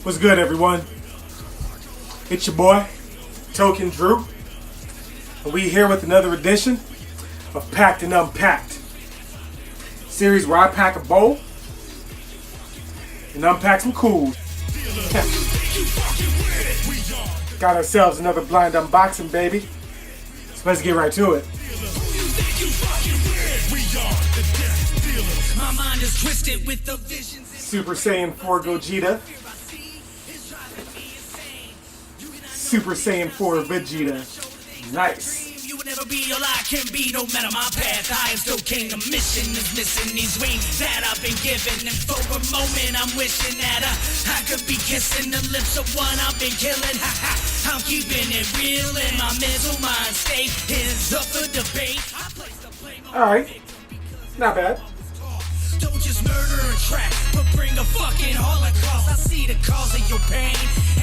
What's good, everyone? It's your boy, Token Drew, and we here with another edition of Packed and Unpacked, series where I pack a bowl and unpack some cools. Got ourselves another blind unboxing, baby. So let's get right to it. My mind is twisted with the visions. Super Saiyan 4 Gogeta. Super Saiyan 4 Vegeta. Nice. You will never be all I can be, no matter my path. I am still king. The mission is missing these wings that I've been given. And for a moment, I'm wishing that I could be kissing the lips of one I've been killing. I'm keeping it real, and my mental mind state is up for debate. Alright. Not bad. Don't just murder and trap, but bring a fucking holocaust. I see the cause of your pain,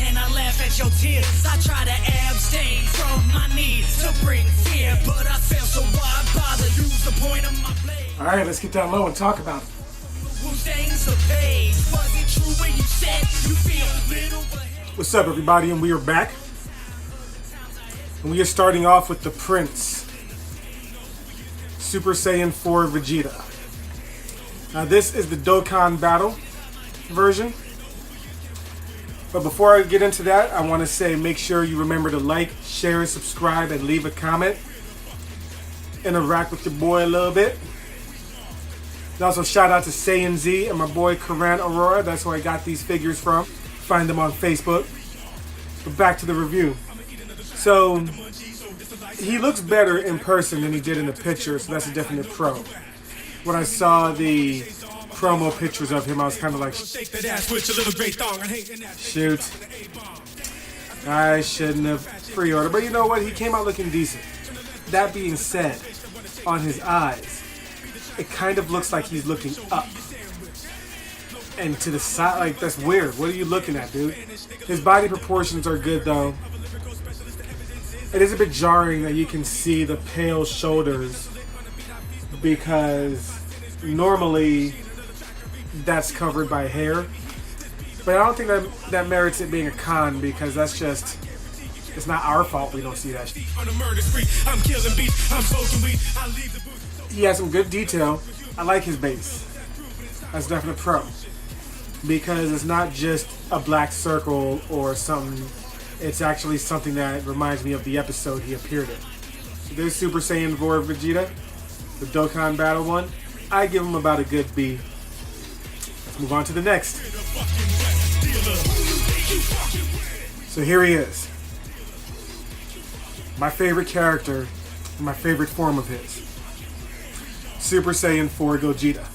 and I laugh at your tears. I try to abstain from my need to bring fear, but I fail, so why bother? Use the point of my blade. Alright, let's get down low and talk about it. Who stains the page? Was it true when you said you feel little but What's up, everybody, and we are back. And we are starting off with the Prince, Super Saiyan 4 Vegeta. Now this is the Dokkan Battle version. But before I get into that, I want to say make sure you remember to like, share, and subscribe, and leave a comment. Interact with your boy a little bit. And also shout out to Saiyan Z and my boy Karan Aurora. That's where I got these figures from. Find them on Facebook. But back to the review. So he looks better in person than he did in the picture, so that's a definite pro. When I saw the promo pictures of him, I was kind of like, shoot, I shouldn't have pre-ordered. But you know what? He came out looking decent. That being said, on his eyes, it kind of looks like he's looking up. And to the side, like, that's weird. What are you looking at, dude? His body proportions are good, though. It is a bit jarring that you can see the pale shoulders, because normally that's covered by hair. But I don't think that merits it being a con, because that's just, it's not our fault we don't see that shit. He has some good detail. I like his base. That's definitely a pro, because it's not just a black circle or something. It's actually something that reminds me of the episode he appeared in. So there's Super Saiyan 4 Vegeta, the Dokkan Battle one. I give him about a good B. Let's move on to the next. So here he is. My favorite character, my favorite form of his. Super Saiyan 4 Gogeta.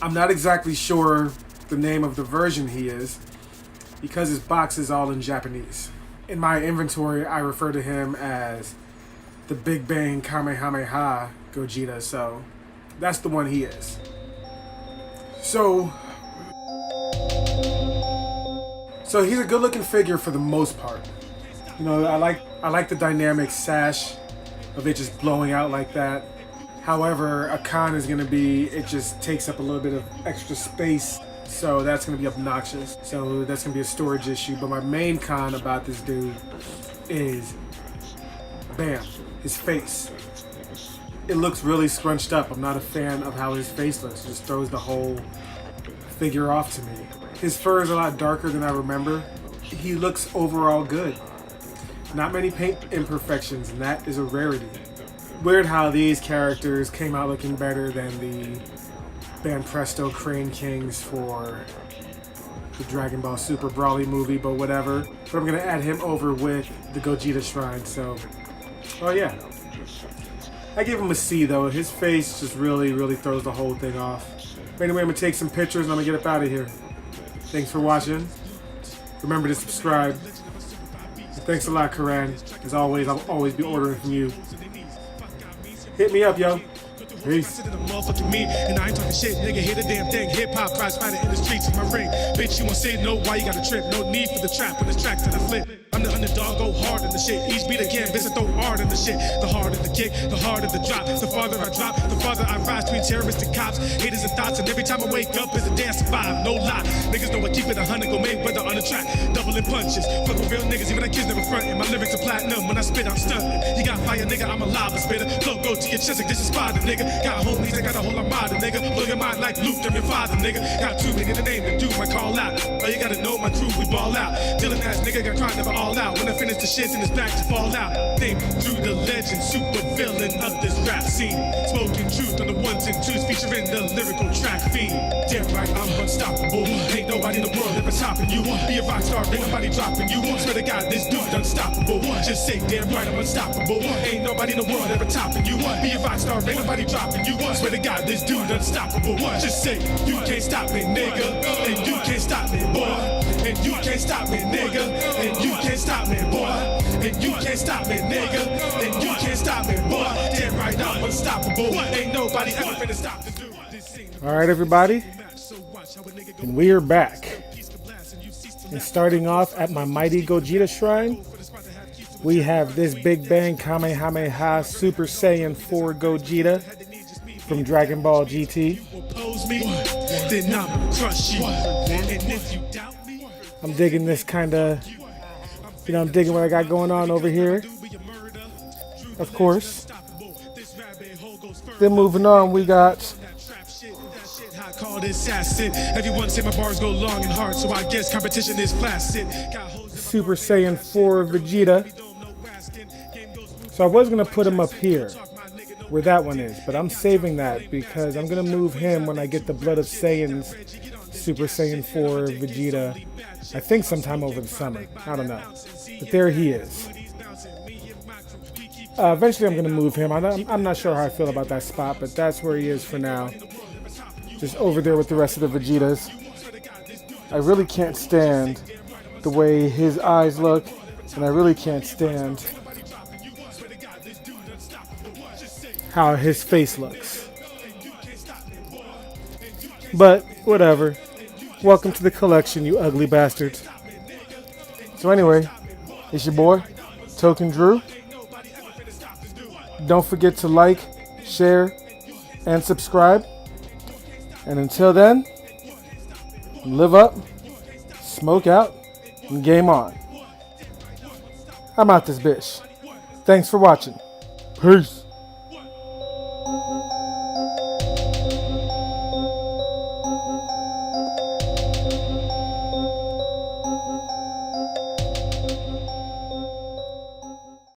I'm not exactly sure the name of the version he is, because his box is all in Japanese. In my inventory, I refer to him as the Big Bang Kamehameha Gogeta, so that's the one he is. So he's a good-looking figure for the most part. You know, I like the dynamic sash of it just blowing out like that. However, a con is gonna be it just takes up a little bit of extra space, so that's gonna be obnoxious. So that's gonna be a storage issue. But my main con about this dude is, bam, his face. It looks really scrunched up. I'm not a fan of how his face looks. It just throws the whole figure off to me. His fur is a lot darker than I remember. He looks overall good. Not many paint imperfections, and that is a rarity. Weird how these characters came out looking better than the Banpresto Crane Kings for the Dragon Ball Super Brawly movie, but whatever. But I'm gonna add him over with the Gogeta Shrine, so, oh yeah. I give him a C though. His face just really throws the whole thing off. But anyway, I'm gonna take some pictures and I'm gonna get up out of here. Thanks for watching. Remember to subscribe. Thanks a lot, Karan. As always, I'll always be ordering from you. Hit me up, yo. Peace. Me, and I ain't talking shit, nigga. Hear the damn thing. Hip hop cries fighting in the streets of my ring. Bitch, you won't say no. Why you gotta trip? No need for the trap when the tracks that I flip. I'm the underdog, go hard in the shit. Each beat again, bitch, I throw hard in the shit. The harder the kick, the harder the drop. The farther I drop, the farther I rise between terrorists and cops. Haters and thoughts, and every time I wake up is a damn survive. No no lie. Niggas know I keep it 100, go Mayweather on the track. Doubling punches, fuck with real niggas, even the kids never frontin'. My lyrics are platinum, when I spit, I'm stuntin'. You got fire, nigga, I'm a lava spitter. Flow go to your chest like this is Spider, nigga. Got homies, I got a whole armada, nigga. Blow your mind like Luke, I'm your father, nigga. Got too many to name to do my call out. Oh, you gotta know my crew, we ball out. Dylan ass nigga got crime, never all out. When I finish the shits in his back to fall out. Name through the legend, super villain of this rap scene. Smoking truth on the ones and twos, featuring the lyrical track fiend. Damn right, I'm unstoppable. Ain't nobody in the world ever topping you. Be a rock star, ain't nobody dropping you. Swear to God, this dude unstoppable. Just say damn right, I'm unstoppable. Ain't nobody in the world ever topping you. Be a rock star, ain't nobody dropping you. Swear to God, this dude unstoppable. Just say you can't stop me, nigga, and you can't stop me, boy. And you can't stop me, nigga, and you can't stop me, boy. And you can't stop me, nigga, and you can't stop me, boy. Damn right, I'm unstoppable. Ain't nobody ever finna stop the dude. All right, everybody, and we are back. And starting off at my mighty Gogeta shrine, we have this Big Bang Kamehameha Super Saiyan 4 Gogeta from Dragon Ball GT. I'm digging this kind of, I'm digging what I got going on over here, of course. Then moving on, we got Everyone say my bars go long and hard, so I guess competition is flaccid. Super Saiyan 4 Vegeta. So I was going to put him up here, where that one is, but I'm saving that because I'm going to move him when I get the Blood of Saiyans Super Saiyan 4 Vegeta, I think sometime over the summer. I don't know. But there he is. Eventually I'm going to move him. I'm not sure how I feel about that spot, but that's where he is for now. Just over there with the rest of the Vegetas. I really can't stand the way his eyes look, and I really can't stand how his face looks. But whatever. Welcome to the collection, you ugly bastards. So anyway, it's your boy, Token Drew. Don't forget to like, share, and subscribe. And until then, live up, smoke out, and game on. I'm out this bitch. Thanks for watching. Peace.